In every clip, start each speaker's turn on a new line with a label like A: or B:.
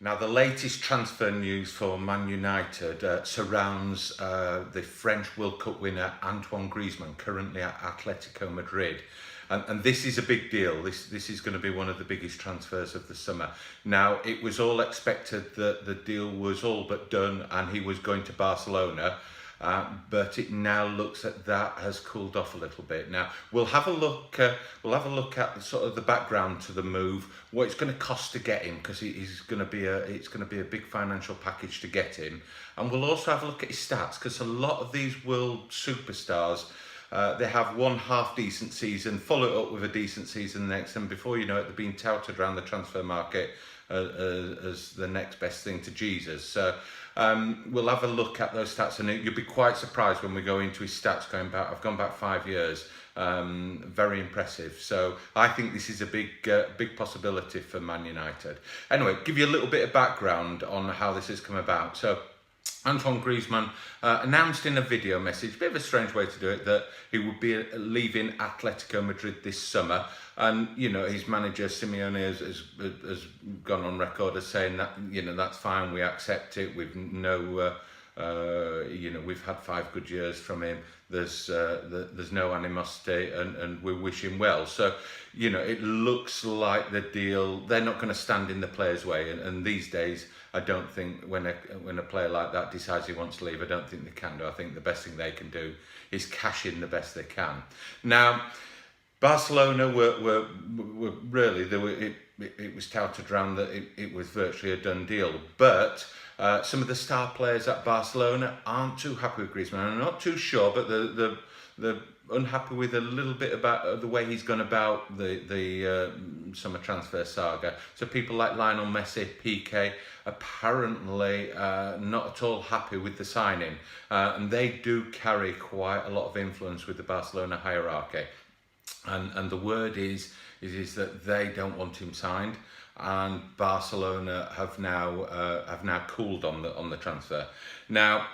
A: Now, the latest transfer news for Man United surrounds the French World Cup winner Antoine Griezmann, currently at Atlético Madrid. And this is a big deal. This is going to be one of the biggest transfers of the summer. Now, it was all expected that the deal was all but done and he was going to Barcelona. But it now looks like that has cooled off a little bit. Now we'll have a look. We'll have a look at sort of the background to the move, what it's going to cost to get him, because it's going to be a big financial package to get him, and we'll also have a look at his stats, because a lot of these world superstars. They have one half decent season, follow it up with a decent season next, and before you know it, they're being touted around the transfer market as the next best thing to Jesus. So we'll have a look at those stats, and you'll be quite surprised when we go into his stats going back. I've gone back 5 years. Very impressive. So I think this is a big possibility for Man United. Anyway, give you a little bit of background on how this has come about. So Antoine Griezmann announced in a video message, a bit of a strange way to do it, that he would be leaving Atlético Madrid this summer. And, you know, his manager, Simeone, has gone on record as saying that, you know, that's fine, we accept it, we've we've had 5 good years from him, there's no animosity, and we wish him well. So, you know, it looks like the deal, they're not going to stand in the player's way, and these days, I don't think when a player like that decides he wants to leave, I don't think they can do. I think the best thing they can do is cash in the best they can. Now, Barcelona were really, it was touted around that it was virtually a done deal, but some of the star players at Barcelona aren't too happy with Griezmann. I'm not too sure, but they're unhappy with a little bit about the way he's gone about the summer transfer saga. So people like Lionel Messi, Piqué, apparently not at all happy with the signing, and they do carry quite a lot of influence with the Barcelona hierarchy. And the word is that they don't want him signed, and Barcelona have now cooled on the transfer. Now,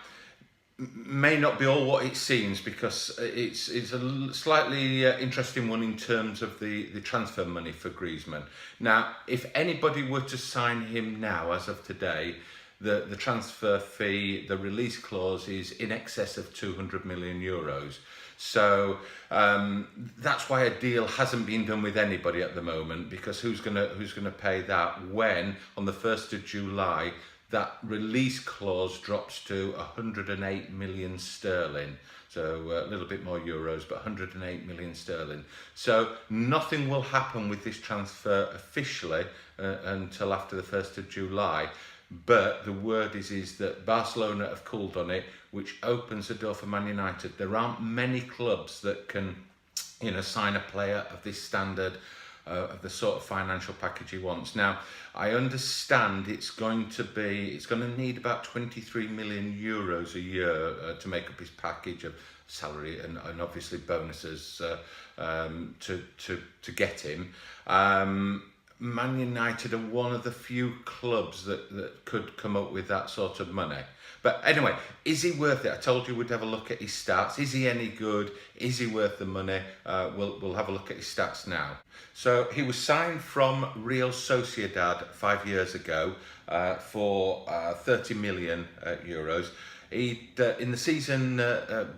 A: may not be all what it seems, because it's a slightly interesting one in terms of the transfer money for Griezmann. Now, if anybody were to sign him now, as of today, the transfer fee, the release clause is in excess of 200 million euros. So that's why a deal hasn't been done with anybody at the moment, because who's gonna pay that when on the 1st of July that release clause drops to 108 million sterling. So a little bit more euros, but 108 million sterling. So nothing will happen with this transfer officially until after the 1st of July. But the word is that Barcelona have called on it, which opens the door for Man United. There aren't many clubs that can, you know, sign a player of this standard, of the sort of financial package he wants. Now, I understand it's going to need about 23 million euros a year to make up his package of salary and obviously bonuses to get him. Man United are one of the few clubs that could come up with that sort of money. But anyway, is he worth it? I told you we'd have a look at his stats. Is he any good? Is he worth the money? We'll have a look at his stats now. So he was signed from Real Sociedad 5 years ago for 30 million euros. In the season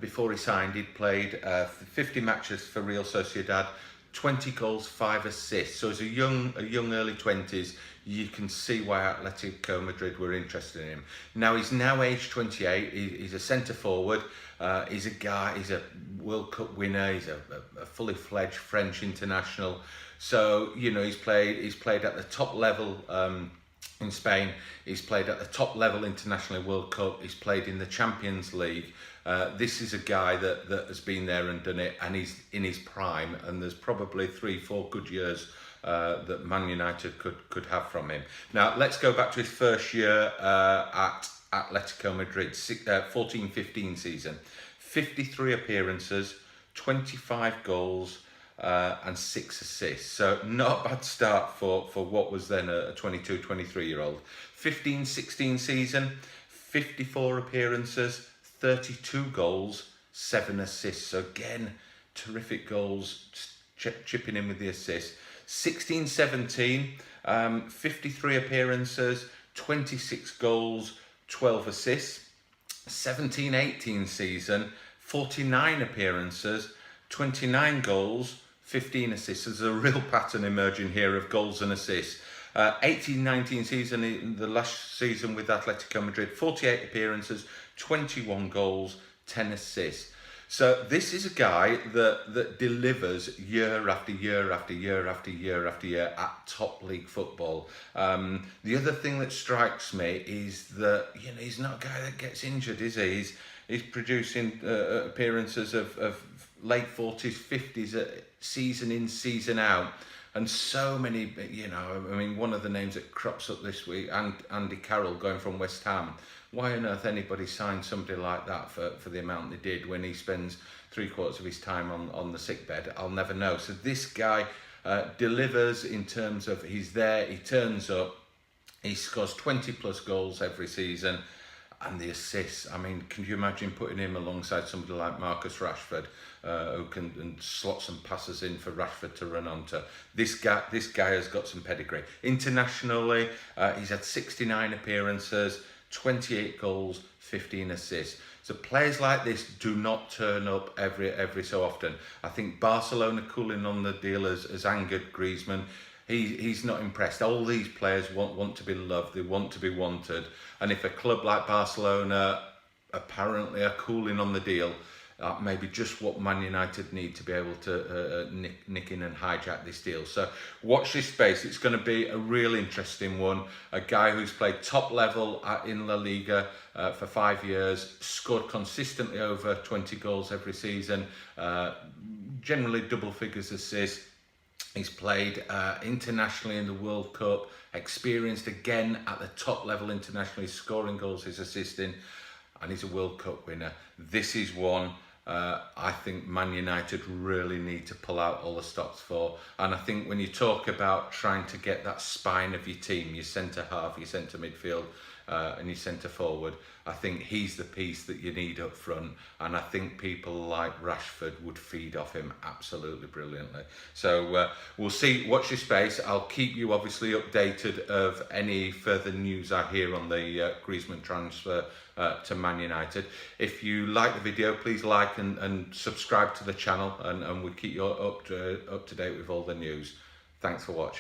A: before he signed, he'd played 50 matches for Real Sociedad, 20 goals, 5 assists. So as a young early 20s, you can see why Atlético Madrid were interested in him. Now he's now aged 28. He's a centre forward. He's a World Cup winner. He's a fully fledged French international. So, you know, he's played at the top level in Spain. He's played at the top level internationally, World Cup. He's played in the Champions League. This is a guy that has been there and done it, and he's in his prime, and there's probably 3-4 good years that Man United could have from him. Now, let's go back to his first year at Atlético Madrid, 14-15 season. 53 appearances, 25 goals, and 6 assists. So not a bad start for what was then a 22, 23-year-old. 15-16 season, 54 appearances, 32 goals, 7 assists. So again, terrific goals, chipping in with the assists. 16-17, 53 appearances, 26 goals, 12 assists. 17-18 season, 49 appearances, 29 goals, 15 assists. There's a real pattern emerging here of goals and assists. 18-19 season, in the last season with Atlético Madrid, 48 appearances, 21 goals, 10 assists. So this is a guy that delivers year after year after year after year after year at top league football. The other thing that strikes me is that he's not a guy that gets injured, is he? He's producing appearances of late 40s, 50s, season in, season out. And so many, I mean, one of the names that crops up this week, Andy Carroll going from West Ham. Why on earth anybody signed somebody like that for the amount they did when he spends 3/4 of his time on the sick bed? I'll never know. So this guy delivers in terms of he's there, he turns up, he scores 20 plus goals every season. And the assists, I mean, can you imagine putting him alongside somebody like Marcus Rashford, who can slot some passes in for Rashford to run onto? This guy has got some pedigree. Internationally, he's had 69 appearances, 28 goals, 15 assists. So players like this do not turn up every so often. I think Barcelona cooling on the deal has angered Griezmann. He's not impressed. All these players want to be loved, they want to be wanted. And if a club like Barcelona apparently are cooling on the deal, maybe just what Man United need to be able to nick in and hijack this deal. So watch this space. It's going to be a real interesting one. A guy who's played top level in La Liga for 5 years, scored consistently over 20 goals every season, generally double figures assists. He's played internationally in the World Cup, experienced again at the top level internationally, scoring goals, he's assisting, and he's a World Cup winner. This is one I think Man United really need to pull out all the stops for. And I think when you talk about trying to get that spine of your team, your centre half, your centre midfield, and your centre forward, I think he's the piece that you need up front, and I think people like Rashford would feed off him absolutely brilliantly. So we'll see, watch your space. I'll keep you obviously updated of any further news I hear on the Griezmann transfer to Man United. If you like the video, please like and subscribe to the channel, and we'll keep you up to date with all the news. Thanks for watching.